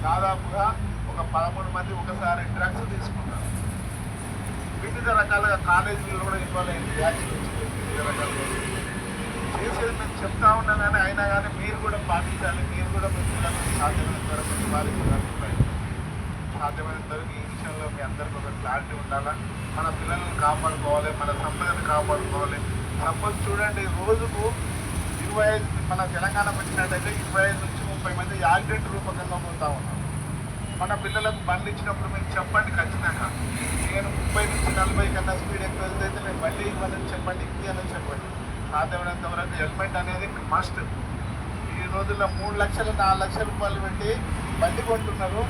దాదాపుగా ఒక 13 మంది ఒకసారి డ్రగ్స్ తీసుకున్నారు. వివిధ రకాలుగా కాలేజీలు కూడా ఇన్వాల్వ్ అయింది. వ్యాక్సిన్ వివిధ రకాలుగా చేసేది మేము చెప్తా ఉన్నాం, కానీ అయినా కానీ మీరు కూడా పాటించాలి. మీరు కూడా మీ పిల్లలకు సాధ్యమైనంత వరకు నివారించాలి. సాధ్యమైనంత వరకు ఈ విషయంలో మీ అందరికీ ఒక క్లారిటీ ఉండాలా. మన పిల్లల్ని కాపాడుకోవాలి, మన సంపదను కాపాడుకోవాలి. సపోజ్ చూడండి, రోజుకు 25 మన తెలంగాణకు వచ్చినట్టయితే 25 నుంచి 30 మంది యాక్సిడెంట్ రూపకంగా పోతూ ఉన్నాం. మన పిల్లలకు బండి ఇచ్చినప్పుడు మీరు చెప్పండి ఖచ్చితంగా, నేను 30 నుంచి 40 కన్నా స్పీడ్ ఎక్కువ వెళ్తే నేను బండి ఇవ్వనని చెప్పండి, ఇవ్వనని చెప్పండి. సాధ్యమైనంత వరకు హెల్మెట్ అనేది మస్ట్. ఈ రోజుల్లో 3 లక్షలు 4 లక్షల రూపాయలు పెట్టి బండి కొంటున్నారు.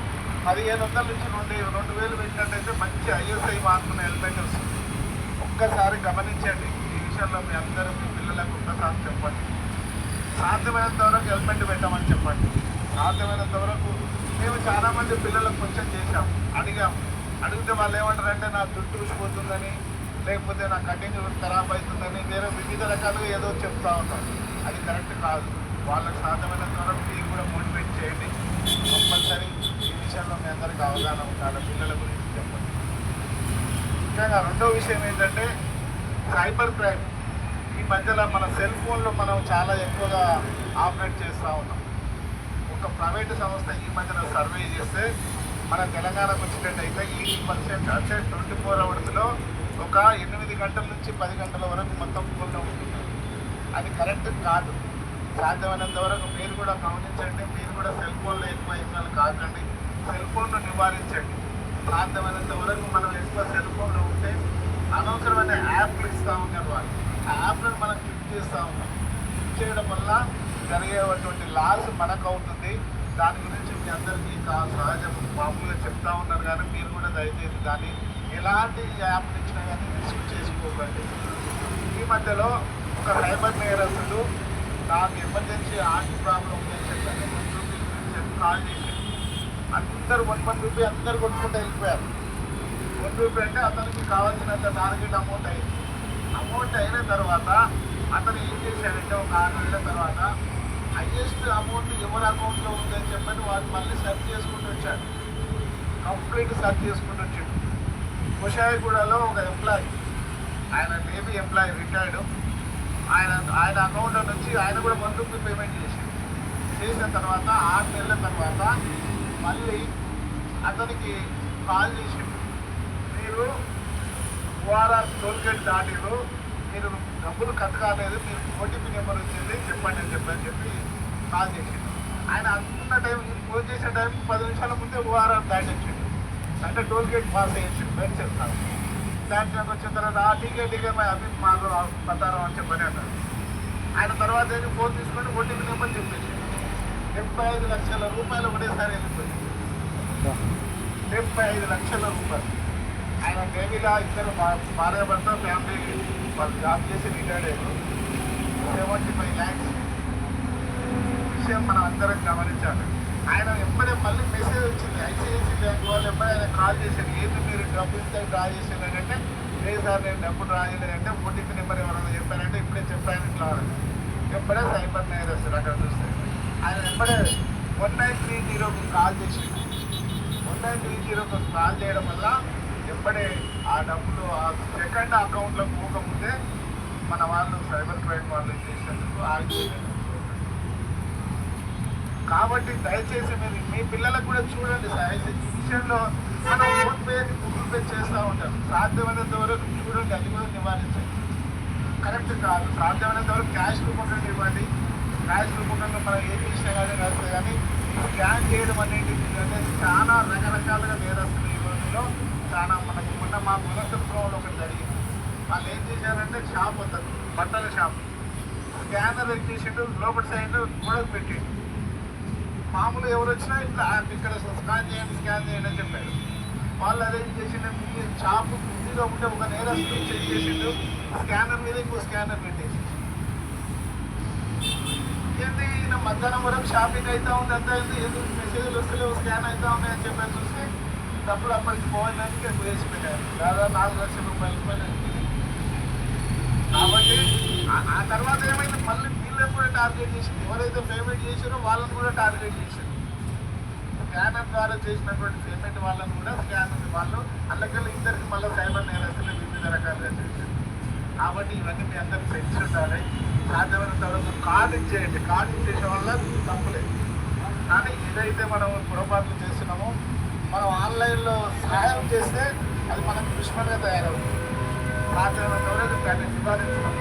1500 నుంచి 2000 పెట్టినట్టయితే మంచి ISI మార్కున్న హెల్మెట్ వస్తుంది. ఒక్కసారి గమనించండి. ఈ విషయంలో మీ అందరూ మీ పిల్లలకు ఒక్కసారి చెప్పండి. సాధ్యమైనంత వరకు హెల్మెట్ పెట్టామని చెప్పండి. సాధ్యమైనంత వరకు మేము చాలామంది పిల్లలకు కొంచెం చేశాం, అడిగితే వాళ్ళు ఏమంటారంటే నా జుట్టు ఊసిపోతుందని, లేకపోతే నా కటింగ్ ఖరాబ్ అవుతుందని, వేరే వివిధ రకాలుగా ఏదో చెప్తా ఉన్నారు. అది కరెక్ట్ కాదు. వాళ్ళకి సాధ్యమైనంత వరకు మీరు కూడా మోటివేట్ చేయండి. కంపల్సరీ ఈ విషయంలో మీ అందరికీ అవగాహన ఉండాలి. పిల్లల గురించి చెప్పండి. ముఖ్యంగా రెండో విషయం ఏంటంటే సైబర్ క్రైమ్. ఈ మధ్యలో మన సెల్ ఫోన్లో మనం చాలా ఎక్కువగా ఆపరేట్ చేస్తూ ఉన్నాం. ఒక ప్రైవేటు సంస్థ ఈ మధ్యన సర్వే చేస్తే మన తెలంగాణకు వచ్చినట్టయితే 80% అంటే 24 అవర్స్లో ఒక 8 గంటల నుంచి 10 గంటల వరకు మొత్తం ఫోన్లో ఉంటున్నారు. అది కరెక్ట్ కాదు. సాధ్యమైనంత వరకు మీరు కూడా గమనించండి. మీరు కూడా సెల్ ఫోన్లో ఎక్కువ ఇన్వాల్వ్ కాకండి. సెల్ ఫోన్ను నివారించండి. సాధ్యమైనంత వరకు మనం ఎక్కువ సెల్ ఫోన్లో ఉంటే అనవసరమైన యాప్లు ఇస్తూ ఉన్నారు. వాళ్ళు ఆ యాప్లను మనం క్లిక్ చేస్తూ ఉన్నాం. క్లిక్ చేయడం వల్ల జరిగేటువంటి లాస్ మనకు అవుతుంది. దాని గురించి మీ అందరికీ సహజం మామూలుగా చెప్తా ఉన్నారు, కానీ మీరు కూడా దయచేసి కానీ ఎలాంటి యాప్ ఇచ్చినా కానీ రిస్క్ చేసుకోకండి. ఈ మధ్యలో ఒక సైబర్ నేరస్తుడు నాకు ఎమర్జెన్సీ హార్ట్ ప్రాబ్లం ఉందని చెప్పాను, కాల్ చేసి అందరు 1 రూపీ అందరు కొట్టుకుంటూ వెళ్ళిపోయారు. 1 రూపీ అంటే అతనికి కావాల్సినంత టార్గెట్ అమౌంట్ అయింది. అమౌంట్ అయిన తర్వాత అతను ఏం చేశాడంటే ఒక 6 నెలల తర్వాత హైయెస్ట్ అమౌంట్ ఎవరి అకౌంట్లో ఉందని చెప్పని వాళ్ళు మళ్ళీ సెర్చ్ చేసుకుంటూ వచ్చాడు. కంప్లీట్ సెర్చ్ చేసుకుంటూ వచ్చాడు. కుషాయిగూడలో ఒక ఎంప్లాయీ, ఆయన నేవీ ఎంప్లాయీ, రిటైర్డ్. ఆయన అకౌంట్లో నుంచి ఆయన కూడా 1 రూపీ పేమెంట్ చేసిన తర్వాత 6 నెలల తర్వాత మళ్ళీ అతనికి కాల్ చేసి మీరు ఓఆర్ఆర్ టోల్గేట్ దాటిరు, మీరు డబ్బులు కట్ కాలేదు, మీరు ఓటీపీ నెంబర్ వచ్చింది చెప్పండి అని చెప్పి కాల్ చేసిండు. ఆయన అనుకున్న టైం ఫోన్ చేసే టైంకి 10 నిమిషాల ముందే ఓఆర్ఆర్ దాటించిండు. అంటే టోల్గేట్ పాస్ అయ్యింది బయట చెప్తాను. దాంట్లోకి వచ్చిన తర్వాత టీకే అవి మాకు పతారం అని చెప్పని అన్నారు. ఆయన తర్వాత ఏది ఫోన్ తీసుకొని ఓటీపీ నెంబర్ చెప్పేసి 75 లక్షల రూపాయలు ఒకటేసారి వెళ్ళిపోయింది. 75 లక్షల రూపాయలు. ఆయన నేవీలో ఇద్దరు భార్య భర్త ఫ్యామిలీ వాళ్ళు జాబ్ చేసి రిటైర్డ్ అయ్యారు. 75 lakhs. విషయం మనం అందరం గమనించాలి. ఆయన ఎప్పుడే మళ్ళీ మెసేజ్ వచ్చింది ఐసిఐసి బ్యాంక్ వాళ్ళు ఎప్పుడైనా ఆయన కాల్ చేశారు, ఏంటి మీరు డబ్బు ఇంత డ్రా చేసేదంటే లేదు సార్ నేను డబ్బు డ్రా చేయలేదంటే ఓటీపీ నెంబర్ ఎవరైనా చెప్పారంటే ఇప్పుడే చెప్పాను ఇట్లా ఎప్పుడే సైబర్ నేరస్తుడు అక్కడ చూస్తే ఆయన ఎప్పుడే 1930కు కాల్ చేసి 1930కు కాల్ చేయడం వల్ల ఎప్పుడే ఆ డబ్బులు ఆ సెకండ్ అకౌంట్లో పోకముందే మన వాళ్ళు సైబర్ క్రైమ్ వాళ్ళు చేసేందుకు ఆగిపోయారు. కాబట్టి దయచేసి మీరు మీ పిల్లలకు కూడా చూడండి. ఈ విషయంలో మనం ఫోన్పే గూగుల్ పే చేస్తూ ఉంటాం. సాధ్యమైనంత వరకు చూడండి, అది కూడా నివారించండి. కరెక్ట్ కాదు. సాధ్యమైనంత వరకు క్యాష్ రూపంగా ఇవ్వండి. క్యాష్ రూపంగా మనం ఏం చేసినా కానీ నడుస్తుంది. కానీ స్కాన్ చేయడం అనేది చాలా రకరకాలుగా నేరస్తులు ఈ రోజుల్లో చాలా మనకు మొన్న మా గుణసత్రంలో ఒకటి జరిగింది. వాళ్ళు ఏం చేశారంటే షాప్ వస్తారు, బట్టల షాప్, స్కానర్ ఎక్కేసిండు, లోపల సైడ్ గోడకు పెట్టిండు. మామూలు ఎవరు వచ్చినా ఇట్లా ఇక్కడ స్కాన్ చేయండి అని చెప్పారు. వాళ్ళు అదే చేసిండు, మీ షాపు బిజీగా ఉంటే ఒక నేరస్తుడు చెక్ చేసిండు, స్కానర్ మీద ఇంకో స్కానర్ పెట్టేసి ఏంటి ఈయన మధ్యాహ్నం వరకు షాపింగ్ అవుతా ఉంది, అంతా ఎందుకు మెసేజ్లు వస్తలేవు, స్కాన్ అవుతా ఉన్నాయి అని చెప్పి చూస్తే డబ్బులు అప్పటికి పోవడానికి ఎక్కువ వేసి పెట్టారు. దాదాపు 4 లక్షల రూపాయలు పోయినాయి. కాబట్టి ఆ తర్వాత ఏమైంది, మళ్ళీ వీళ్ళని కూడా టార్గెట్ చేసింది. ఎవరైతే పేమెంట్ చేశారో వాళ్ళని కూడా టార్గెట్ చేశారు. స్కానర్ ద్వారా చేసినటువంటి పేమెంట్ వాళ్ళని కూడా స్కానర్ వాళ్ళు అందుకని ఇద్దరికి మళ్ళీ సైబర్ నేరస్తులు వివిధ రకాలుగా చేశారు. కాబట్టి ఇవన్నీ మీ అందరికి తెలిసి ఉండాలి. సాధ్యమైనంత వరకు కార్డు ఇచ్చేయండి. కార్డు ఇచ్చేసే వల్ల తప్పులేదు. కానీ ఏదైతే మనం పొరపాట్లు చేస్తున్నామో మనం ఆన్లైన్లో సహాయం చేస్తే అది మనకు దుష్మణంగా తయారవుతుంది. సాధ్యమైనంత వరకు దాన్ని నివారించడం,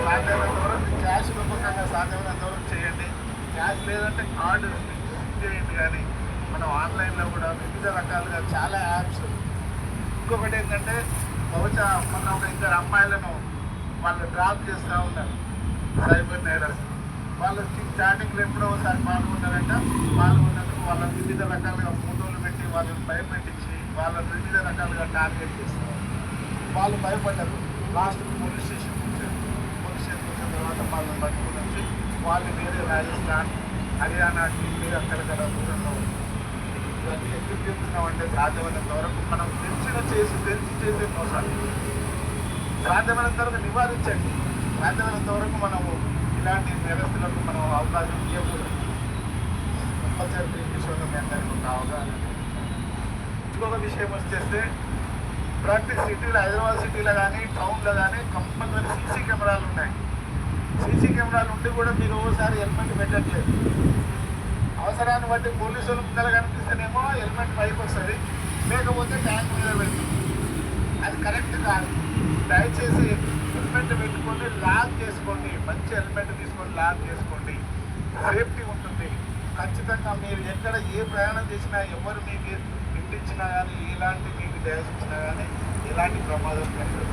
సాధ్యమైనంత వరకు క్యాష్ రూపకంగా సాధ్యమైనంత వరకు చేయండి. క్యాష్ లేదంటే కార్డు చేయండి. కానీ మనం ఆన్లైన్లో కూడా వివిధ రకాలుగా చాలా యాప్స్. ఇంకొకటి ఏంటంటే బహుశా మొన్న ఒక ఇద్దరు అమ్మాయిలను వాళ్ళు డ్రాప్ చేస్తూ ఉన్నారు సైబర్ నేరస్. వాళ్ళు స్టార్టింగ్లో ఎప్పుడో ఒకసారి పాల్గొన్నారంట. పాల్గొన్నందుకు వాళ్ళని వివిధ రకాలుగా ఫోటోలు పెట్టి వాళ్ళని భయపెట్టించి వాళ్ళని వివిధ రకాలుగా టార్గెట్ చేస్తారు. వాళ్ళు భయపడ్డారు. లాస్ట్ పోలీస్ స్టేషన్కి వచ్చారు. పోలీస్ స్టేషన్కి వచ్చిన తర్వాత వాళ్ళని పట్టుకుని వచ్చి వాళ్ళు వేరే రాజస్థాన్, హర్యానా, ఢిల్లీ అక్కడక్కడ దూరంలో ఇవన్నీ ఎందుకు చెప్తున్నామంటే సాధ్యమైనంత వరకు మనం తెలిసి చేసే మోసాలు సాధ్యమైనంత వరకు నివారించండి. సాధ్యమైనంత వరకు మనము ఇలాంటి నేరస్తులకు మనం అవకాశం ఇవ్వకూడదు. కంపల్సరీ ఈ విషయంలో మీ అందరికీ ఒక అవగాహన. ఇంకొక విషయం వచ్చేస్తే ప్రతి సిటీలో, హైదరాబాద్ సిటీలో కానీ టౌన్లో కానీ కంపల్సరీ సీసీ కెమెరాలు ఉన్నాయి. సీసీ కెమెరాలు ఉండి కూడా మీరు ఓసారి హెల్మెట్ పెట్టట్లేదు. అవసరాన్ని బట్టి పోలీసులు ముందర కనిపిస్తేనేమో హెల్మెట్ పైకి వస్తుంది, లేకపోతే ట్యాంక్ మీద పెడుతుంది. అది కరెక్ట్ కాదు. దయచేసి హెల్మెట్ పెట్టుకొని లాక్ చేసుకోండి. మంచి హెల్మెట్ తీసుకొని లాక్ చేసుకోండి. సేఫ్టీ ఉంటుంది. ఖచ్చితంగా మీరు ఎక్కడ ఏ ప్రయాణం చేసినా ఎవరు మీకు ఇంటిచ్చినా కానీ ఎలాంటి మీకు డ్యాష్ ఇచ్చినా కానీ ఎలాంటి ప్రమాదం కలగదు.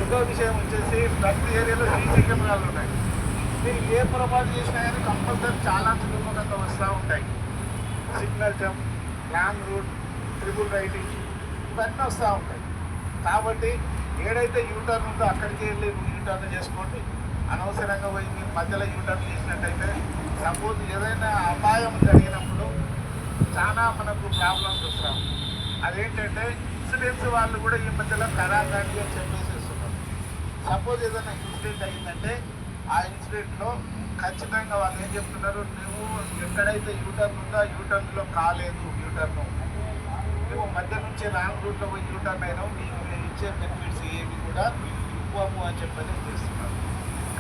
ఇంకో విషయం వచ్చేసి ప్రతి ఏరియాలో సీసీ కెమెరాలు ఉన్నాయి. మీరు ఏ పొరపాటు చేసినా కానీ కంపల్సరీ చాలా సులభంగా వస్తూ ఉంటాయి. Signal jump, long route, triple riding ఇవన్నీ వస్తూ ఉంటాయి. కాబట్టి ఏడైతే యూటర్న్ ఉందో అక్కడికి వెళ్ళి యూటర్న్ చేసుకోండి. అనవసరంగా పోయి మీరు మధ్యలో యూటర్న్ చేసినట్టయితే సపోజ్ ఏదైనా అపాయం జరిగినప్పుడు చాలా మనకు ప్రాబ్లమ్స్ వస్తాం. అదేంటంటే ఇన్సూరెన్స్ వాళ్ళు కూడా ఈ మధ్యలో కరాగాడిగా చెప్పేసేస్తున్నారు. సపోజ్ ఏదైనా ఇన్సిడెంట్ అయిందంటే ఆ ఇన్సిడెంట్లో ఖచ్చితంగా వాళ్ళు ఏం చెప్తున్నారు, నువ్వు ఎక్కడైతే యూటర్న్ ఉందో ఆ యూటర్న్లో కాలేదు, యూటర్న్ నువ్వు మధ్య నుంచి రాంగ్ రూట్లో పోయి యూటర్న్ అయినావు, నీకు నేను ఇచ్చే బెనిఫిట్స్ ఏవి కూడా ఇవ్వము అని చెప్పని చేస్తున్నారు.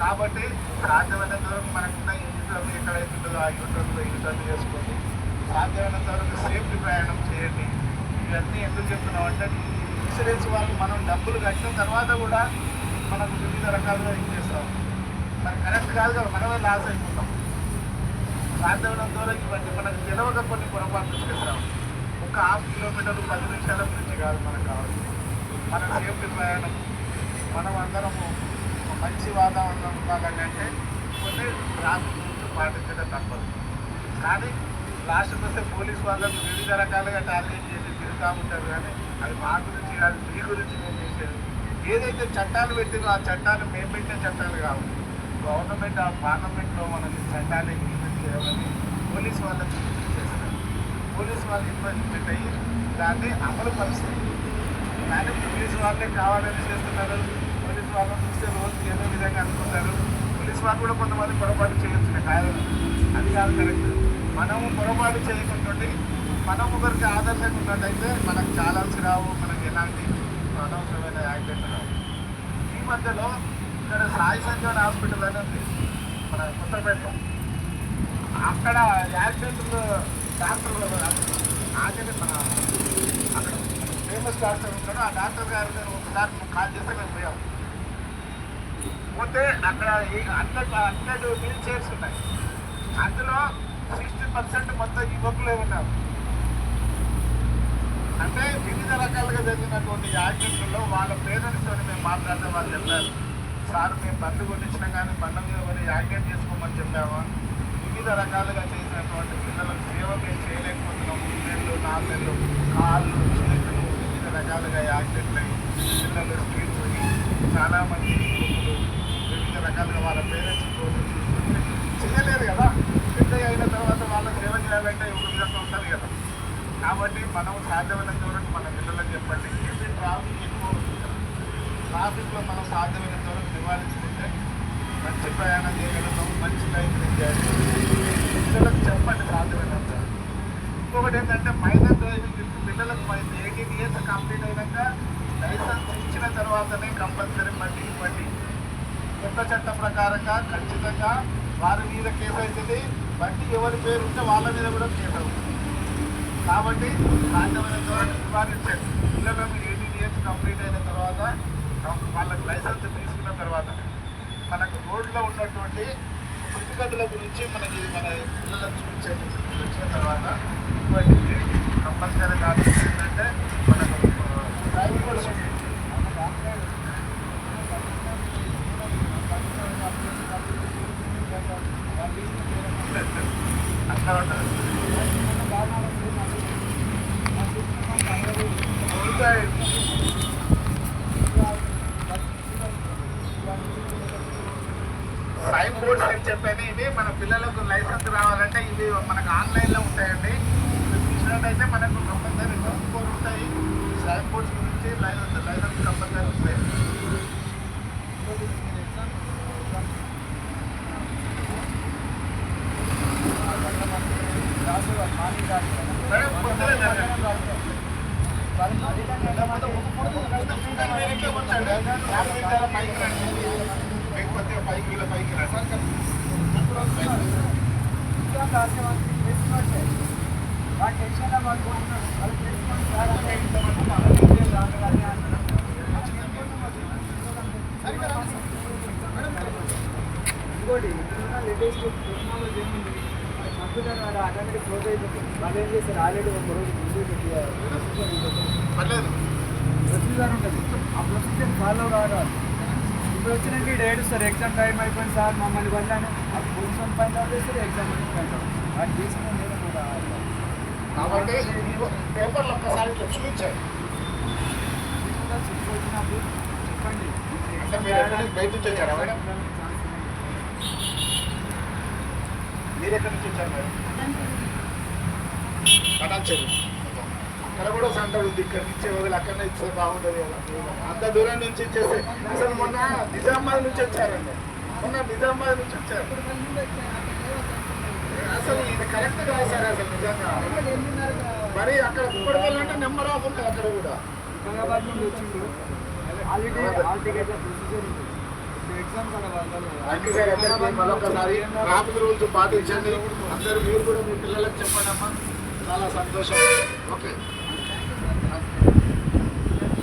కాబట్టి సాధ్యమైనంత వరకు మనకున్న యూటర్న్ ఎక్కడైతే ఉంటుందో ఆ యూటర్న్లో యూటర్న్ చేసుకోండి. సాధ్యమైనంత వరకు సేఫ్టీ ప్రయాణం చేయండి. ఇవన్నీ ఎందుకు చెప్తున్నాం అంటే ఇన్సూరెన్స్ వాళ్ళు మనం డబ్బులు కట్టిన తర్వాత కూడా మనకు వివిధ రకాలుగా ఇచ్చేస్తాం. మరి కరెక్ట్ కాదు కదా, మనమే లాస్ అయిపోతాం. సాధ్యమైనంత వరకు ఇవన్నీ మనకు తెలవక కొన్ని పొరపాట్లు చేస్తాం. ఒక 1/2 కిలోమీటర్లు 10 నిమిషాల గురించి కాదు మనకు కావాలి. మన సేఫ్టీ ప్రయాణం మనం అందరము మంచి వాతావరణం ఉండాలంటే కొన్ని ట్రాఫిక్ రూల్స్ పాటించడం తప్పదు. కానీ లాస్ట్కి వస్తే పోలీస్ వాళ్ళకు వివిధ రకాలుగా టార్గెట్ చేసి తిరుగుతూ ఉంటారు. కానీ అది మా గురించి కాదు, మీ గురించి మేము చేసేది. ఏదైతే చట్టాలు పెట్టిందో ఆ చట్టాలు మేము పెట్టే చట్టాలు కావు. గవర్నమెంట్ ఆ పార్లమెంట్లో మనకి చట్టాలు ఇంప్లిమెంట్ చేయాలని పోలీస్ వాళ్ళకి చేస్తారు. పోలీస్ వాళ్ళు ఇన్వెస్ట్మెంట్ అయ్యి దాన్ని అమలు పరుస్తారు. కానీ పోలీసు వాళ్ళే కావాలని చేస్తున్నారు. పోలీసు వాళ్ళని చూస్తే రోజుకి ఏదో విధంగా అనుకుంటారు. పోలీసు వాళ్ళు కూడా కొంతమంది పొరపాటు చేయొచ్చు కాదు, అది కాదు కరెక్ట్. మనము పొరపాటు చేయకుంటుండి మనం ఒకరికి ఆదర్శంగా ఉన్నట్టయితే మనకు చాలాన్స్ రావు, మనకి ఎలాంటి అనవసరమైన యాక్సిడెంట్ రావు. ఈ మధ్యలో ఇక్కడ సాయి సంజీవన్ హాస్పిటల్ అని ఉంది మన కొత్తపేటలో. అక్కడ యాక్సిడెంట్లు డాక్టర్ ఆచరణ మన అక్కడ ఫేమస్ డాక్టర్ ఉంటాడు. ఆ డాక్టర్ గారు నేను ఒకసారి కాల్ చేస్తే మేము పోయాం. పోతే అక్కడ 100 వీల్ చైర్స్ ఉన్నాయి. అందులో 60% మొత్తం యువకులే ఉన్నారు. అంటే వివిధ రకాలుగా జరిగినటువంటి యాక్సిడెంట్లలో వాళ్ళ పేరెంట్స్తో మేము మాట్లాడితే వాళ్ళు చెప్పారు, సార్ మేము బండ్లు కొట్టించినాం కానీ బండ్ల మీద మరి యాక్సిడెంట్ చేసుకోమని చెప్పామా. వివిధ రకాలుగా చేసినటువంటి పిల్లలకు సేవ మేము చేయలేకపోతున్నాం. 3 నెలలు 4 నెలలు కాళ్ళు చేతులు వివిధ రకాలుగా యాక్సిడెంట్ అయ్యి పిల్లలు స్పీడ్ పోయి చాలామంది యువకులు వివిధ రకాలుగా వాళ్ళ పేరెంట్స్ చేయలేరు కదా. పెద్ద అయిన తర్వాత వాళ్ళ సేవ చేయాలంటే ఒక విధంగా ఉంటుంది కదా. కాబట్టి మనం సాధ్యమైనంత వరకు మన పిల్లలకు చెప్పండి. ఇది ట్రాఫిక్ ఎక్కువ ఉంటుంది. ట్రాఫిక్లో మనం సాధ్యమైనంత వరకు నివారించుకుంటే మంచి ప్రయాణం చేయగలుగుతాం, మంచి లైఫ్ ఎంజాయ్ చేయాలి. పిల్లలకు చెప్పండి సాధ్యమైనంత. ఇంకో ఇంకోటి ఏంటంటే మైనర్ డ్రైవింగ్ పిల్లలకు 18 ఇయర్స్ కంప్లీట్ అయినాక లైసెన్స్ ఇచ్చిన తర్వాతనే కంపల్సరీ బండి ఇవ్వండి. కొత్త చట్ట ప్రకారంగా ఖచ్చితంగా వారి మీద కేసు అవుతుంది. బండి ఎవరి పేరు ఉంటే వాళ్ళ మీద కూడా కేసు అవుతుంది. కాబట్టి సాధ్యమైన ద్వారా నివారించండి. పిల్లలు 18 ఇయర్స్ కంప్లీట్ అయిన తర్వాత వాళ్ళకి లైసెన్స్ తీసుకున్న తర్వాత మనకు రోడ్లో ఉన్నటువంటి స్థితిగతుల గురించి మనకి మన పిల్లలకు చూపించండి. వచ్చిన తర్వాత ఇటువంటి కంపల్సరీ కాదు ఏంటంటే మనకు డ్రైవింగ్ కూడా అట్లా ఉంటుంది. సైన్ బోర్డ్స్ అని చెప్పని ఇవి మన పిల్లలకు లైసెన్స్ రావాలంటే ఇవి మనకు ఆన్లైన్లో ఉంటాయండి. ఇవి చూసినట్టయితే మనకు కంపల్సరీ బోర్డు ఉంటాయి. సైన్ బోర్డ్స్ గురించి లైసెన్స్ కంపల్సరీ ఉంటాయి. ఇంకోటి ఇప్పుడున్న లేటెస్ట్ టెక్నాలజీ ఏముంది, కంప్యూటర్ ఆటోమేటిక్ క్లోజ్ అయిపోతుంది. వాళ్ళు ఏం చేస్తారు, ఆల్రెడీ ఒక రోజు ముందు ప్రొసీజర్ ఉంటుంది. ఆ ప్రొసీజర్ ఫాలో కావాలి. ఇప్పుడు వచ్చినాక ఇక్కడ ఏడుస్తారు, ఎగ్జామ్ టైం అయిపోయింది సార్ మమ్మల్ని వల్లాను. ఆ పోలీసు ఫైన్ అవుట్ చేస్తారు, ఎగ్జామ్ ఫైన్ అవుట్. అది తీసుకుని నేను కూడా కాబట్టి పేపర్లు ఒక్కసారి ఇట్లా చూపించారు. చెప్పండి అంటే మీరు ఎక్కడి బయట నుంచి వచ్చారా మేడం? మీరు ఎక్కడి నుంచి వచ్చారు మేడం? కటాచరు. అక్కడ కూడా సెంటర్ ఉంది. ఇక్కడ నుంచి వదిలి అక్కడనే ఇచ్చే బాగుంటుంది కదా. అంత దూరం నుంచి ఇచ్చేస్తే అసలు మొన్న నిజామాబాద్ నుంచి వచ్చారండి. నిజామాబాద్ నుంచి వచ్చారు. అసలు ఇది కరెక్ట్ కాదు సార్. అసలు నిజంగా మరి అక్కడ కుప్పడిపోవాలంటే నెంబర్ ఆఫ్ ఉంటుంది. అక్కడ కూడా నిజామాబాద్ నుండి వచ్చిండు. ఆల్రెడీ ఆల్ టికెట్ ప్రొసీజర్ ఉంటుంది. ఎగ్జామ్ కూడా థ్యాంక్ యూ సార్. అందరికీ మరొకసారి ట్రాఫిక్ రూల్స్ పాటించండి. అందరూ మీరు కూడా మీ పిల్లలకు చెప్పండి అమ్మా. చాలా సంతోషం. ఓకే.